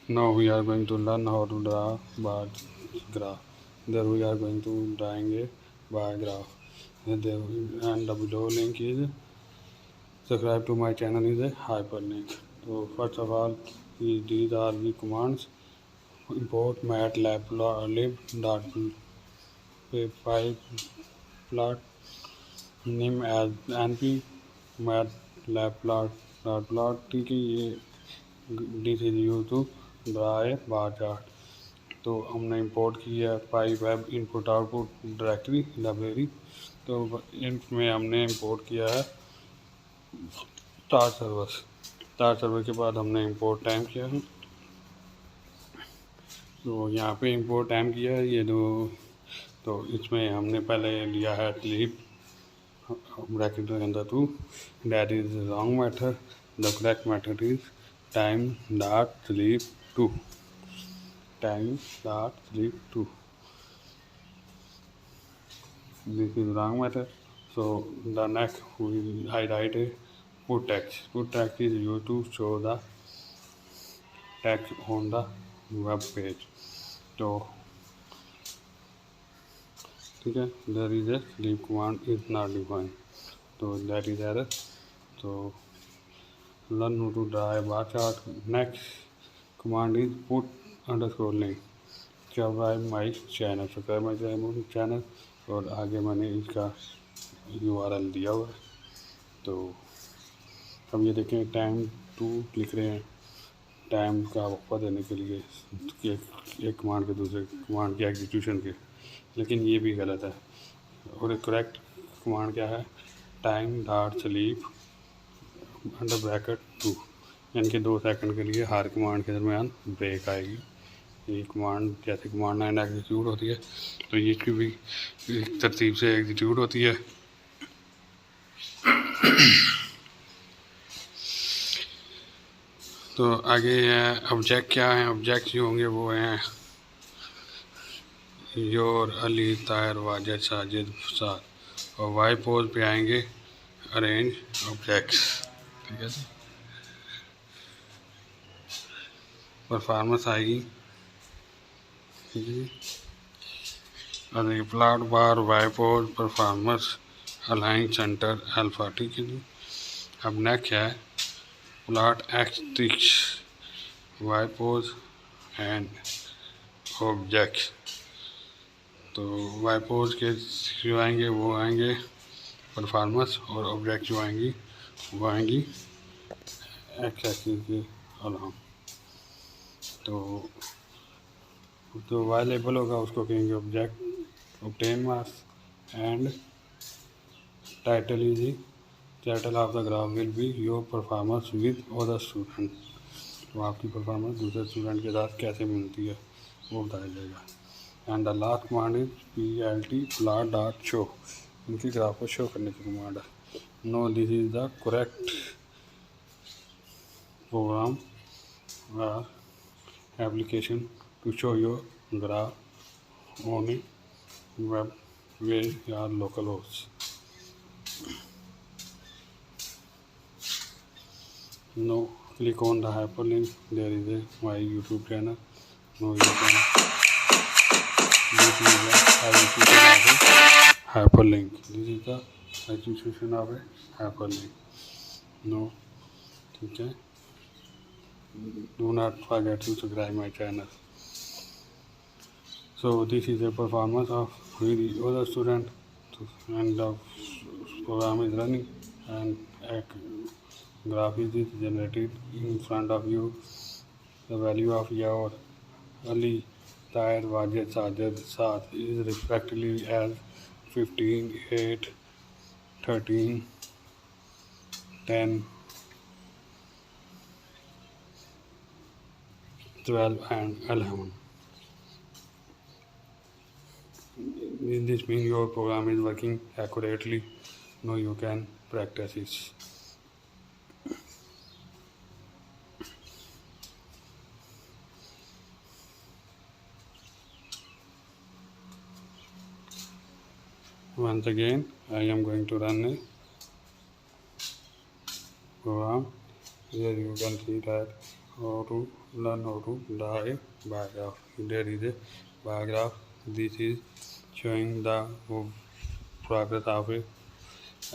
Now we are going to learn how to draw bar graph. There we are going to drawing a bar graph. And the below link is subscribe to my channel is a hyperlink. So first of all, these are the commands. Import matlab.lib.py plot name as np matlab.plot ठीक है ये this is used to draw a bar chart. तो हमने import किया है py web input output directory library. तो इसमें हमने इंपोर्ट किया है स्टार सर्वर के बाद हमने इंपोर्ट टाइम किया है। तो यहाँ पे इंपोर्ट टाइम किया है ये दो। तो इसमें हमने पहले लिया है स्लीप ब्रैकेट के अंदर two that is wrong method the correct method is time dot sleep two this is wrong method. So the next I write a put text is used to show the text on the web page. तो ठीक है there is a sleep command is not defined, so that is error. So learn how to draw a bar chart. Next command is put underscore link. subscribe my channel और आगे मैंने इसका URL दिया हुआ है। तो अब ये देखें टाइम टू लिख रहे हैं टाइम का वक्फा देने के लिए एक कमांड के दूसरे कमांड के एग्जीक्यूशन के, लेकिन ये भी गलत है। और एक करेक्ट कमांड क्या है time dot sleep under bracket two, यानी कि 2 सेकंड के लिए हर कमांड के दरमियान ब्रेक आएगी। ये कमांड जैसे कमांड 9 एग्जीक्यूट होती है तो ये की भी एक तरतीब से एग्जीक्यूट होती है। तो आगे ऑब्जेक्ट क्या है, ऑब्जेक्ट जो होंगे वो हैं योर अली तायर वाजिद साजिद साद, और वाई पोज पे आएंगे अरेंज ऑब्जेक्ट्स। ठीक है, परफॉर्मेंस आएगी plot bar y pos performance align center alpha. ठीक है जी। अब नेक्स्ट है plot x ticks y pos and object. तो वाई पोज के जो आएंगे वो आएंगे परफॉर्मेंस, और ऑब्जेक्ट जो आएंगी वो आएंगी एक्स एक्सिस के अलावा। तो वाई लेबल होगा उसको कहेंगे object obtain marks and title is title of the graph will be your performance with other student. तो आपकी परफॉर्मेंस दूसरे स्टूडेंट के साथ कैसे मिलती है वो बताया जाएगा। And the last command is PLT plot dot show, इनकी ग्राफ को शो करने की कमांड है। No this is the correct program application to show your graph on a web page or localhost. Now click on the hyperlink. There is a my YouTube channel. Now you can this is the execution of a hyperlink. This is the execution of a hyperlink. No, ठीक है। Do not forget to subscribe my channel. So this is a performance of the other student, and the program is running and a graph is generated in front of you. The value of your Ali, Tahir, Wajid, Sajid, Saad is respectively as 15, 8, 13, 10, 12 and 11. This means your program is working accurately. Now you can practice it. Once again, I am going to run a program. Here you can see that how to learn how to draw a bar graph. There is a bar graph. This is showing the progress of a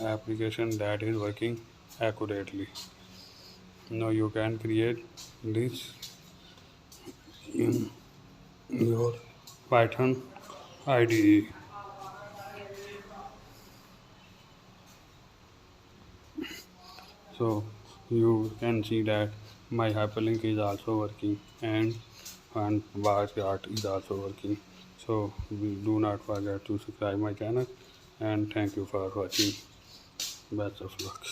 application that is working accurately. Now you can create this in your Python IDE. So you can see that my hyperlink is also working and bar chart is also working. So do not forget to subscribe my channel and thank you for watching. Best of luck.